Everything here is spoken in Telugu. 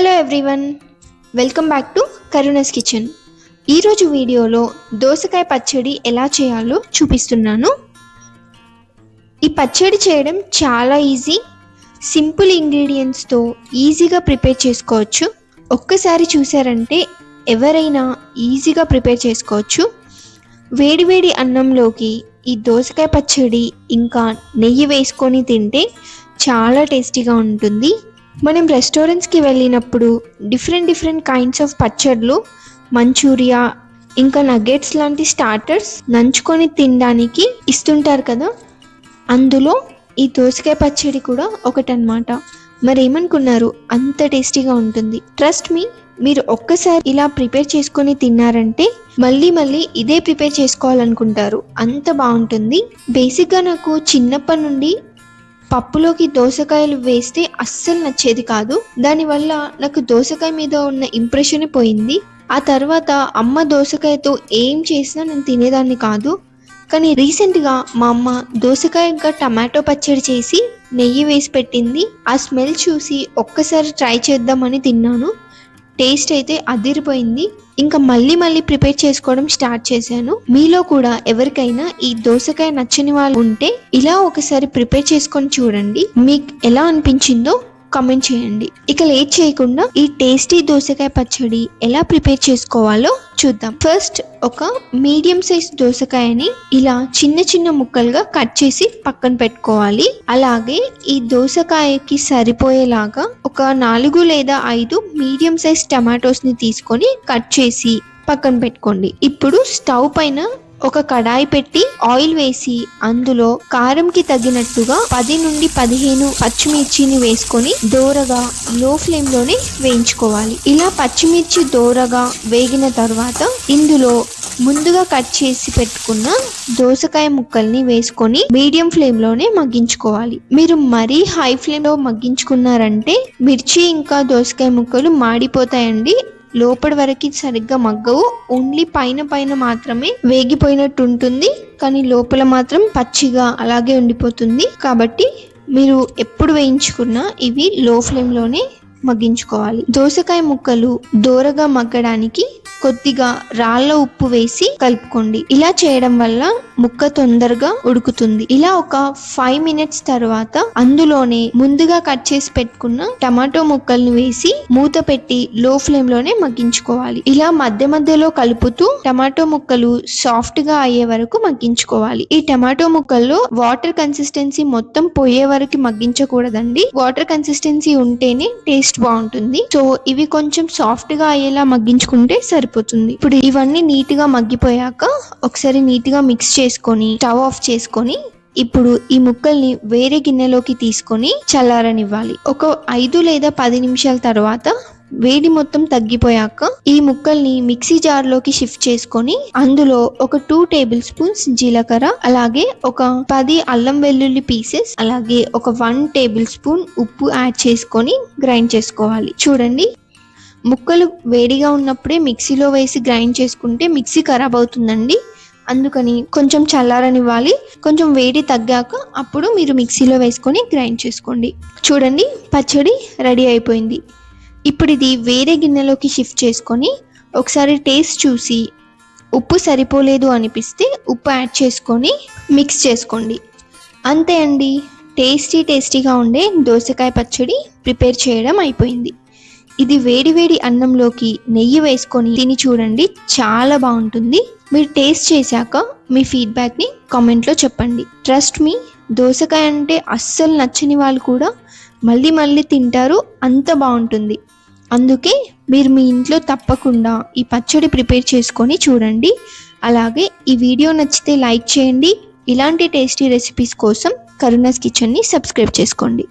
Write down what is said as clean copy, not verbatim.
Hello everyone, welcome back to Karuna's kitchen. ఈరోజు వీడియోలో దోసకాయ పచ్చడి ఎలా చేయాలో చూపిస్తున్నాను. ఈ పచ్చడి చేయడం చాలా ఈజీ, సింపుల్ ఇంగ్రీడియంట్స్తో ఈజీగా ప్రిపేర్ చేసుకోవచ్చు. ఒక్కసారి చూసారంటే ఎవరైనా ఈజీగా ప్రిపేర్ చేసుకోవచ్చు. వేడివేడి అన్నంలోకి ఈ దోసకాయ పచ్చడి ఇంకా నెయ్యి వేసుకొని తింటే చాలా టేస్టీగా ఉంటుంది. మనం రెస్టారెంట్స్కి వెళ్ళినప్పుడు డిఫరెంట్ కైండ్స్ ఆఫ్ పచ్చళ్ళు, మంచూరియా ఇంకా నగెట్స్ లాంటి స్టార్టర్స్ నంచుకొని తినడానికి ఇస్తుంటారు కదా, అందులో ఈ దోసకాయ పచ్చడి కూడా ఒకటన్నమాట. మరేమనుకున్నారు, అంత టేస్టీగా ఉంటుంది. ట్రస్ట్ మీ, మీరు ఒక్కసారి ఇలా ప్రిపేర్ చేసుకొని తిన్నారంటే మళ్ళీ ఇదే ప్రిపేర్ చేసుకోవాలనుకుంటారు, అంత బాగుంటుంది. బేసిక్గా నాకు చిన్నప్పటి నుండి పప్పులోకి దోసకాయలు వేస్తే అస్సలు నచ్చేది కాదు. దానివల్ల నాకు దోసకాయ మీద ఉన్న ఇంప్రెషనే పోయింది. ఆ తర్వాత అమ్మ దోసకాయతో ఏం చేసినా నేను తినేదాన్ని కాదు. కానీ రీసెంట్గా మా అమ్మ దోసకాయ ఇంకా టమాటో పచ్చడి చేసి నెయ్యి వేసి పెట్టింది. ఆ స్మెల్ చూసి ఒక్కసారి ట్రై చేద్దామని తిన్నాను. టేస్ట్ అయితే అదిరిపోయింది. ఇంకా మళ్ళీ ప్రిపేర్ చేసుకోవడం స్టార్ట్ చేశాను. మీలో కూడా ఎవరికైనా ఈ దోసకాయ నచ్చని వాళ్ళు ఉంటే ఇలా ఒకసారి ప్రిపేర్ చేసుకొని చూడండి, మీకు ఎలా అనిపించిందో కామెంట్ చేయండి. ఇక లేట్ చేయకుండా ఈ టేస్టీ దోసకాయ పచ్చడి ఎలా ప్రిపేర్ చేసుకోవాలో చూద్దాం. ఫస్ట్ ఒక మీడియం సైజ్ దోసకాయని ఇలా చిన్న ముక్కలుగా కట్ చేసి పక్కన పెట్టుకోవాలి. అలాగే ఈ దోసకాయకి సరిపోయేలాగా ఒక 4 లేదా 5 మీడియం సైజ్ టమాటోస్ ని తీసుకొని కట్ చేసి పక్కన పెట్టుకోండి. ఇప్పుడు స్టవ్ పైన ఒక కడాయి పెట్టి ఆయిల్ వేసి అందులో కారంకి తగినట్టుగా 10 నుండి 15 పచ్చిమిర్చిని వేసుకొని దోరగా లో ఫ్లేమ్ లోనే వేయించుకోవాలి. ఇలా పచ్చిమిర్చి దోరగా వేగిన తర్వాత ఇందులో ముందుగా కట్ చేసి పెట్టుకున్న దోసకాయ ముక్కల్ని వేసుకొని మీడియం ఫ్లేమ్ లోనే మగ్గించుకోవాలి. మీరు మరీ హై ఫ్లేమ్ లో మగ్గించుకున్నారంటే మిర్చి ఇంకా దోసకాయ ముక్కలు మాడిపోతాయండి. లోపటి వరకు సరిగ్గా మగ్గవు, ఓన్లీ పైన మాత్రమే వేగిపోయినట్టు ఉంటుంది, కానీ లోపల మాత్రం పచ్చిగా అలాగే ఉండిపోతుంది. కాబట్టి మీరు ఎప్పుడు వేయించుకున్నా ఇవి లో ఫ్లేమ్ లోనే మగ్గించుకోవాలి. దోసకాయ ముక్కలు దోరగా మగ్గడానికి కొద్దిగా రాళ్ళ ఉప్పు వేసి కలుపుకోండి. ఇలా చేయడం వల్ల ముక్క తొందరగా ఉడుకుతుంది. ఇలా ఒక 5 మినిట్స్ తర్వాత అందులోనే ముందుగా కట్ చేసి పెట్టుకున్న టమాటో ముక్కల్ని వేసి మూత పెట్టి లో ఫ్లేమ్ లోనే మగ్గించుకోవాలి. ఇలా మధ్యలో కలుపుతూ టమాటో ముక్కలు సాఫ్ట్ గా అయ్యే వరకు మగ్గించుకోవాలి. ఈ టమాటో ముక్కల్లో వాటర్ కన్సిస్టెన్సీ మొత్తం పోయే వరకు మగ్గించకూడదండి. వాటర్ కన్సిస్టెన్సీ ఉంటేనే టేస్ట్ బాగుంటుంది. సో ఇవి కొంచెం సాఫ్ట్ గా అయ్యేలా మగ్గించుకుంటే సరిపోతుంది. ఇప్పుడు ఇవన్నీ నీట్ గా మగ్గిపోయాక ఒకసారి నీట్ గా మిక్స్ చేసుకొని స్టవ్ ఆఫ్ చేసుకొని ఇప్పుడు ఈ ముక్కల్ని వేరే గిన్నెలోకి తీసుకొని చల్లారనివ్వాలి. ఒక 5 లేదా 10 నిమిషాల తర్వాత వేడి మొత్తం తగ్గిపోయాక ఈ ముక్కల్ని మిక్సీ జార్ లోకి షిఫ్ట్ చేసుకొని అందులో ఒక 2 టేబుల్ స్పూన్స్ జీలకర్ర, అలాగే ఒక 10 అల్లం వెల్లుల్లి పీసెస్, అలాగే ఒక 1 టేబుల్ స్పూన్ ఉప్పు యాడ్ చేసుకొని గ్రైండ్ చేసుకోవాలి. చూడండి, ముక్కలు వేడిగా ఉన్నప్పుడే మిక్సీలో వేసి గ్రైండ్ చేసుకుంటే మిక్సీ ఖరాబ్ అవుతుందండి. అందుకని కొంచెం చల్లారనివ్వాలి. కొంచెం వేడి తగ్గాక అప్పుడు మీరు మిక్సీలో వేసుకొని గ్రైండ్ చేసుకోండి. చూడండి, పచ్చడి రెడీ అయిపోయింది. ఇప్పుడు ఇది వేరే గిన్నెలోకి షిఫ్ట్ చేసుకొని ఒకసారి టేస్ట్ చూసి ఉప్పు సరిపోలేదు అనిపిస్తే ఉప్పు యాడ్ చేసుకొని మిక్స్ చేసుకోండి. అంతే అండి, టేస్టీగా ఉండే దోసకాయ పచ్చడి ప్రిపేర్ చేయడం అయిపోయింది. ఇది వేడి అన్నంలోకి నెయ్యి వేసుకొని తిని చూడండి, చాలా బాగుంటుంది. మీరు టేస్ట్ చేశాక మీ ఫీడ్బ్యాక్ని కామెంట్లో చెప్పండి. ట్రస్ట్ మీ, దోసకాయ అంటే అస్సలు నచ్చని వాళ్ళు కూడా మళ్ళీ తింటారు, అంత బాగుంటుంది. అందుకే మీరు మీ ఇంట్లో తప్పకుండా ఈ పచ్చడి ప్రిపేర్ చేసుకొని చూడండి. అలాగే ఈ వీడియో నచ్చితే లైక్ చేయండి. ఇలాంటి టేస్టీ రెసిపీస్ కోసం కరుణస్ కిచెన్ని సబ్స్క్రైబ్ చేసుకోండి.